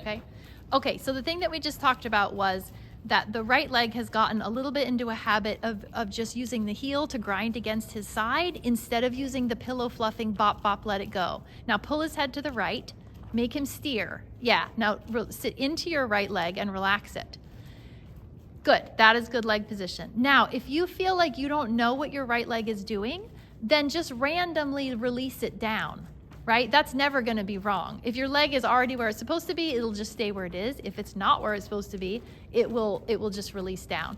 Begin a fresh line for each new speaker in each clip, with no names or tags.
Okay. Okay, so the thing that we just talked about was that the right leg has gotten a little bit into a habit of just using the heel to grind against his side instead of using the pillow fluffing bop, bop, let it go. Now pull his head to the right, make him steer. Yeah, now sit into your right leg and relax it. Good, that is good leg position. Now, if you feel like you don't know what your right leg is doing, then just randomly release it down, right? That's never gonna be wrong. If your leg is already where it's supposed to be, it'll just stay where it is. If it's not where it's supposed to be, it will just release down.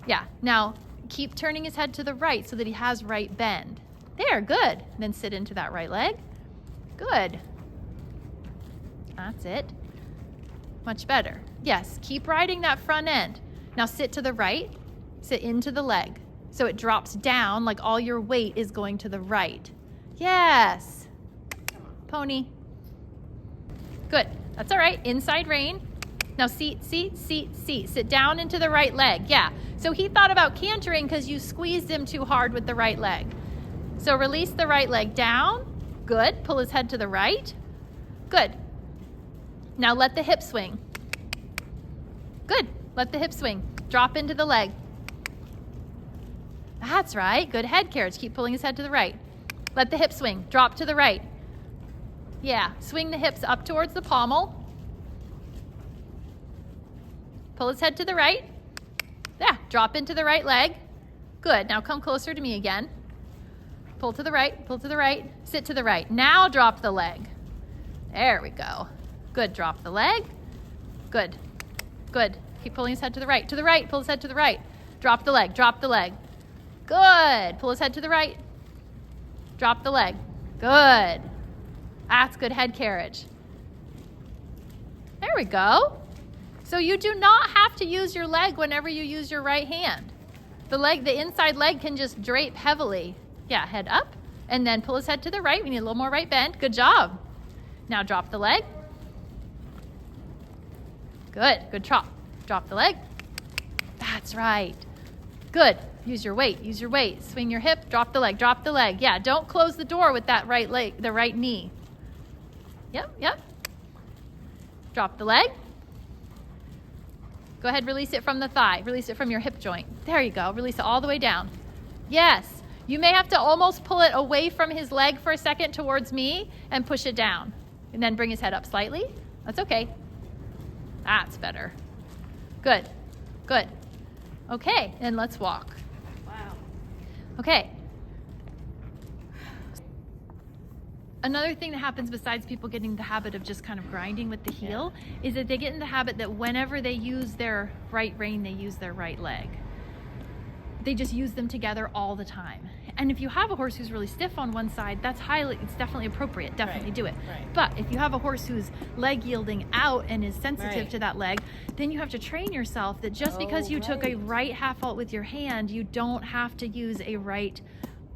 Yeah, now keep turning his head to the right so that he has right bend. There, good. Then sit into that right leg. Good. That's it. Much better. Yes, keep riding that front end. Now sit to the right, sit into the leg. So it drops down like all your weight is going to the right. Yes. Pony. Good. That's all right. Inside rein. Now seat, seat, seat, seat. Sit down into the right leg. Yeah. So he thought about cantering because you squeezed him too hard with the right leg. So release the right leg down. Good. Pull his head to the right. Good. Now let the hip swing. Good. Let the hip swing. Drop into the leg. That's right. Good head carriage. Keep pulling his head to the right. Let the hip swing. Drop to the right. Yeah. Swing the hips up towards the pommel. Pull his head to the right. Yeah. Drop into the right leg. Good. Now come closer to me again. Pull to the right. Pull to the right. Sit to the right. Now drop the leg. There we go. Good. Drop the leg. Good. Good. Keep pulling his head to the right. To the right. Pull his head to the right. Drop the leg. Drop the leg. Good. Pull his head to the right. Drop the leg. Good. That's good head carriage. There we go. So you do not have to use your leg whenever you use your right hand. The inside leg can just drape heavily. Yeah, head up and then pull his head to the right. We need a little more right bend. Good job. Now drop the leg. Good. Good chop. Drop the leg. That's right. Good. Use your weight. Use your weight. Swing your hip. Drop the leg. Drop the leg. Yeah, don't close the door with that right leg, the right knee. Yep, yep. Drop the leg. Go ahead, release it from the thigh. Release it from your hip joint. There you go. Release it all the way down. Yes. You may have to almost pull it away from his leg for a second towards me and push it down. And then bring his head up slightly. That's okay. That's better. Good. Good. Okay, and let's walk.
Wow.
Okay. Another thing that happens besides people getting the habit of just kind of grinding with the heel is that they get in the habit that whenever they use their right rein, they use their right leg. They just use them together all the time. And if you have a horse who's really stiff on one side, it's definitely appropriate. Definitely do it.
Right.
But if you have a horse who's leg yielding out and is sensitive to that leg, then you have to train yourself that just because you took a right half vault with your hand, you don't have to use a right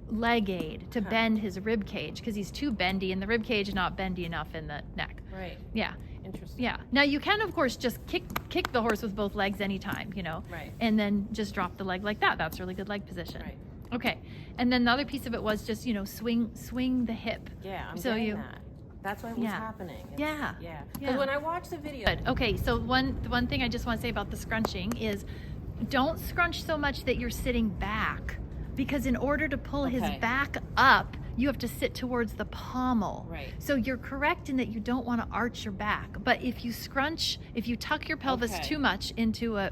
leg aid to bend his rib cage because he's too bendy and the rib cage is not bendy enough in the neck.
Right.
Yeah.
Interesting.
Yeah. Now you can of course just kick the horse with both legs anytime, you know.
Right.
And then just drop the leg like that. That's really good leg position.
Right.
Okay. And then the other piece of it was just, you know, swing the hip.
Yeah, I'm
So
getting
you-
that. That's what was happening.
Yeah.
Yeah.
Yeah.
Because when I watched the video.
Good. Okay, so one thing I just want to say about the scrunching is don't scrunch so much that you're sitting back, because in order to pull his back up, you have to sit towards the pommel.
Right.
So you're correct in that you don't want to arch your back, but if you tuck your pelvis too much into a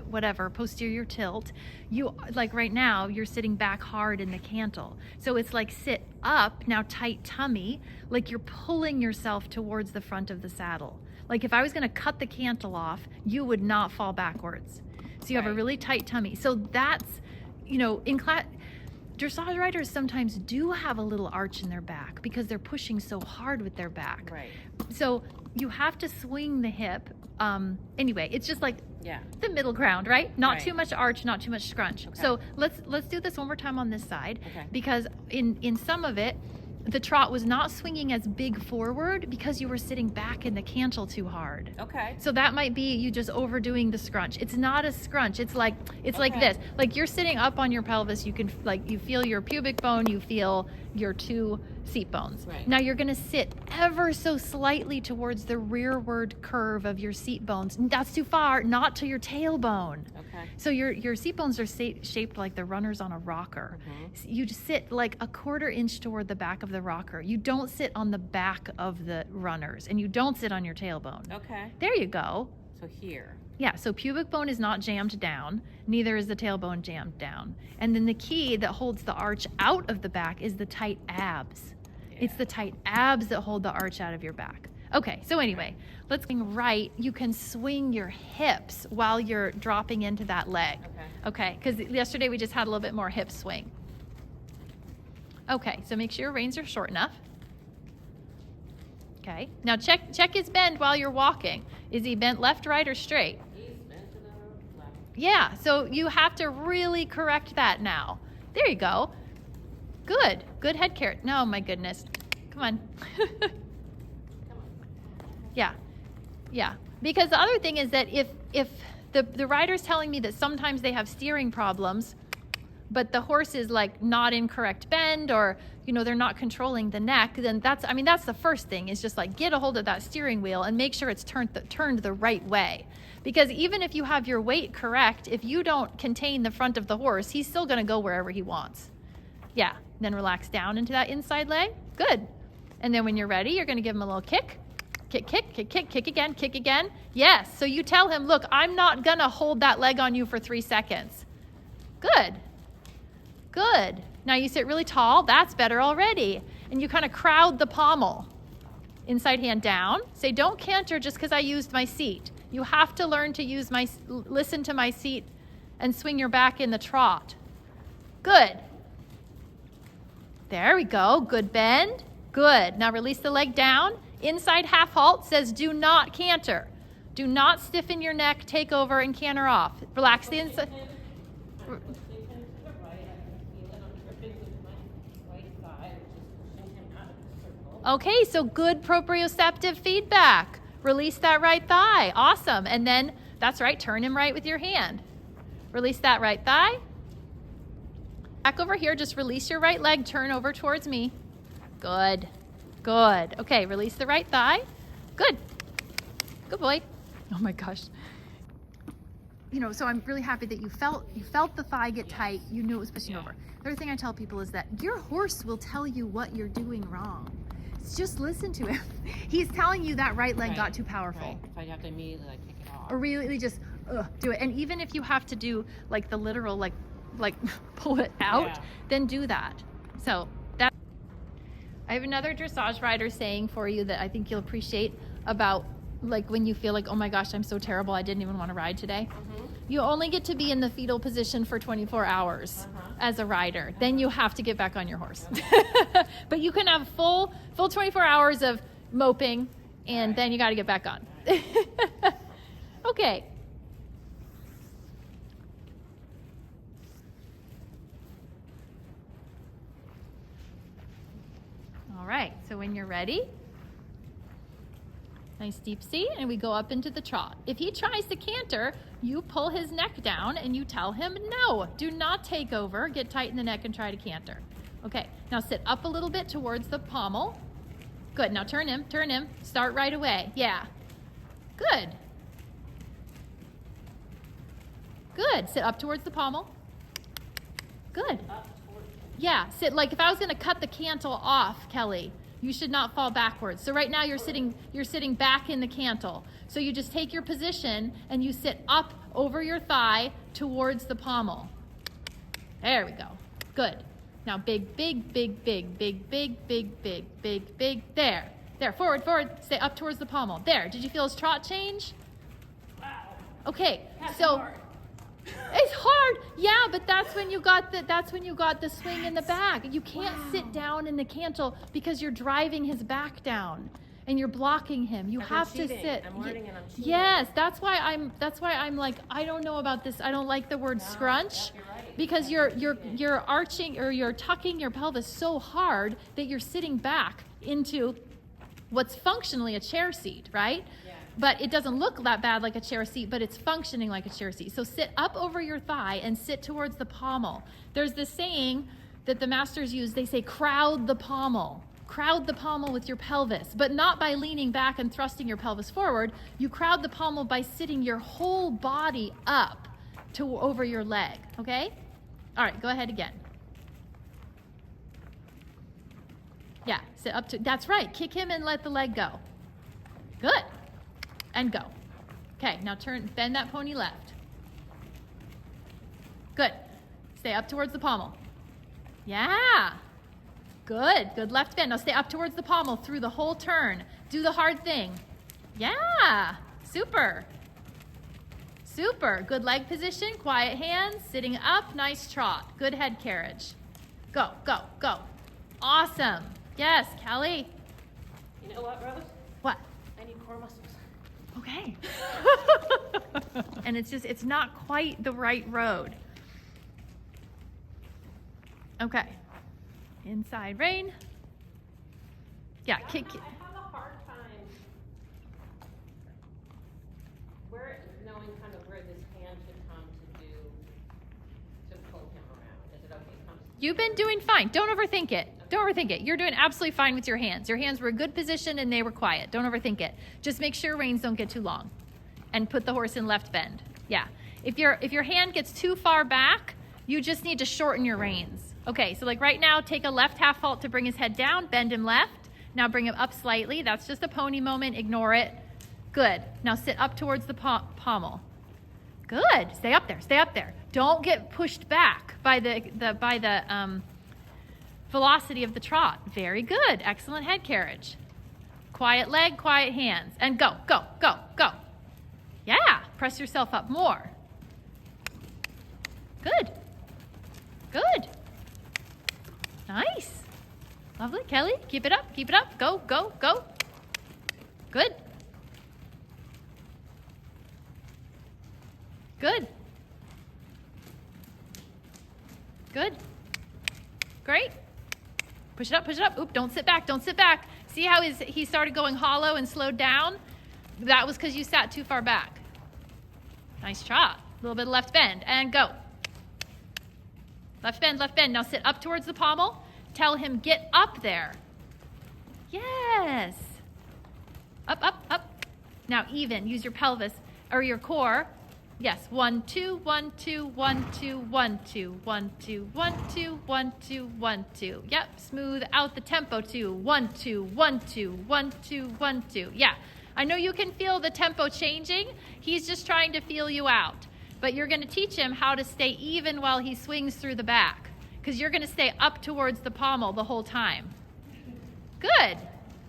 posterior tilt, you, like right now, you're sitting back hard in the cantle. So it's like sit up, now tight tummy, like you're pulling yourself towards the front of the saddle. Like if I was going to cut the cantle off, you would not fall backwards. So you have a really tight tummy. So that's, you know, in class, dressage riders sometimes do have a little arch in their back because they're pushing so hard with their back.
Right.
So you have to swing the hip. Anyway, it's just like the middle ground, right? Not too much arch, not too much scrunch.
Okay.
So let's do this one more time on this side,
Okay.
because in some of it, the trot was not swinging as big forward because you were sitting back in the cantle too hard.
Okay.
So that might be you just overdoing the scrunch. It's not a scrunch. It's like this. Like you're sitting up on your pelvis. You can you feel your pubic bone. You feel your two seat bones.
Right.
Now you're going to sit ever so slightly towards the rearward curve of your seat bones. That's too far, not to your tailbone.
Okay.
So your seat bones are shaped like the runners on a rocker. You just sit like a 1/4 inch toward the back of the rocker. You don't sit on the back of the runners, and you don't sit on your tailbone.
Okay.
There you go.
So here.
Yeah, so pubic bone is not jammed down, neither is the tailbone jammed down. And then the key that holds the arch out of the back is the tight abs. It's the tight abs that hold the arch out of your back. Okay, so anyway, let's go right. You can swing your hips while you're dropping into that leg. Okay, because yesterday we just had a little bit more hip swing. Okay, so make sure your reins are short enough. Okay, now check his bend while you're walking. Is he bent left, right, or straight?
He's bent to the left.
Yeah, so you have to really correct that now. There you go. Good head carrot. No, my goodness. Come on. Yeah. Because the other thing is that if the rider's telling me that sometimes they have steering problems, but the horse is like not in correct bend, or they're not controlling the neck, then that's the first thing, is just like get a hold of that steering wheel and make sure it's turned the right way. Because even if you have your weight correct, if you don't contain the front of the horse, he's still going to go wherever he wants. Yeah. Then relax down into that inside leg. Good. And then when you're ready, you're going to give him a little kick. Kick again. Yes. So you tell him, look, I'm not going to hold that leg on you for 3 seconds. Good. Now you sit really tall. That's better already. And you kind of crowd the pommel. Inside hand down. Say, don't canter just because I used my seat. You have to learn to listen to my seat and swing your back in the trot. Good. There we go. Good bend. Good. Now release the leg down. Inside half halt says do not canter. Do not stiffen your neck, take over, and canter off. Relax the inside. Okay, so good proprioceptive feedback. Release that right thigh. Awesome. And then, that's right, turn him right with your hand. Release that right thigh. Back over here, just release your right leg, turn over towards me. Good. Okay, release the right thigh. Good boy. Oh my gosh. So I'm really happy that you felt the thigh get tight. You knew it was pushing over. The other thing I tell people is that your horse will tell you what you're doing wrong. Just listen to him. He's telling you that right leg got too powerful.
Right. If I have to immediately kick it off.
Or really just do it. And even if you have to do like the literal like pull it out, then do that. So that. I have another dressage rider saying for you that I think you'll appreciate about like when you feel like, oh my gosh, I'm so terrible, I didn't even want to ride today. You only get to be in the fetal position for 24 hours as a rider. Then you have to get back on your horse. But you can have full 24 hours of moping, and then you got to get back on. Okay. All right, so when you're ready, nice deep seat, and we go up into the trot. If he tries to canter, you pull his neck down and you tell him, no, do not take over, get tight in the neck and try to canter. Okay, now sit up a little bit towards the pommel. Good, now turn him, start right away. Yeah, good. Sit up towards the pommel. Good. Yeah, sit like if I was gonna cut the cantle off, Kelly, you should not fall backwards. So right now you're sitting back in the cantle. So you just take your position and you sit up over your thigh towards the pommel. There we go. Good. Now big. There. Forward. Stay up towards the pommel. There. Did you feel his trot change?
Wow.
Okay.
That's
So
hard.
it's hard. Yeah, but that's when you got the swing in the back. You can't sit down in the cantle because you're driving his back down and you're blocking him. You have to sit.
I'm learning and I'm cheating.
Yes, that's why I'm like, I don't know about this. I don't like the word scrunch.
You're right.
Because you're arching or you're tucking your pelvis so hard that you're sitting back into what's functionally a chair seat, right?
Yeah.
But it doesn't look that bad like a chair seat, but it's functioning like a chair seat. So sit up over your thigh and sit towards the pommel. There's this saying that the masters use, they say crowd the pommel. crowd the pommel with your pelvis, but not by leaning back and thrusting your pelvis forward. You crowd the pommel by sitting your whole body up to over your leg, okay? All right, go ahead again. Yeah, sit up to, that's right. Kick him and let the leg go. Good. And go. Okay, now bend that pony left. Good. Stay up towards the pommel. Yeah. Good. Good left bend. Now stay up towards the pommel through the whole turn. Do the hard thing. Yeah. Super. Super. Good leg position. Quiet hands. Sitting up. Nice trot. Good head carriage. Go, go, go. Awesome. Yes, Kelly.
You know what, Rose?
What?
I need core muscles.
Okay. And it's not quite the right road. Okay. Inside rein. Yeah, kick.
I have a hard time knowing kind of where this hand should come to pull him around. Is it okay?
You've been doing fine. Don't overthink it. Don't overthink it. You're doing absolutely fine with your hands. Your hands were a good position and they were quiet. Don't overthink it. Just make sure reins don't get too long. And put the horse in left bend. Yeah. If your hand gets too far back, you just need to shorten your reins. Okay, so like right now, take a left half halt to bring his head down, bend him left. Now bring him up slightly. That's just a pony moment. Ignore it. Good. Now sit up towards the pommel. Good. Stay up there. Stay up there. Don't get pushed back by the velocity of the trot. Very good. Excellent head carriage. Quiet leg, quiet hands. And go, go, go, go. Yeah. Press yourself up more. Good. Good. Nice. Lovely. Kelly, keep it up. Keep it up. Go, go, go. Good. Good. Good. Great. Push it up, push it up. Oop, don't sit back, don't sit back. See how he started going hollow and slowed down? That was because you sat too far back. Nice trot. A little bit of left bend, and go. Left bend, left bend. Now sit up towards the pommel. Tell him, get up there. Yes. Up, up, up. Now even, use your pelvis, or your core. Yes, 1, 2, 1, 2, 1, 2, 1, 2, 1, 2, 1, 2, 1, 2, 1, 2. Yep, smooth out the tempo too. 1, 2, 1, 2, 1, 2, 1, 2. Yeah, I know you can feel the tempo changing. He's just trying to feel you out. But you're going to teach him how to stay even while he swings through the back, because you're going to stay up towards the pommel the whole time. Good.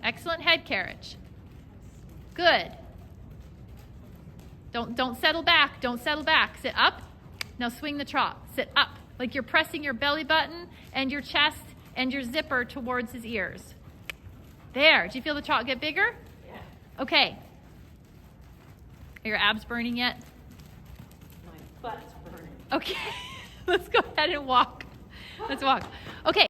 Excellent head carriage. Good. Don't settle back. Don't settle back. Sit up. Now swing the trot. Sit up. Like you're pressing your belly button and your chest and your zipper towards his ears. There. Do you feel the trot get bigger?
Yeah.
Okay. Are your abs burning yet?
My butt's burning.
Okay. Let's go ahead and walk. Let's walk. Okay.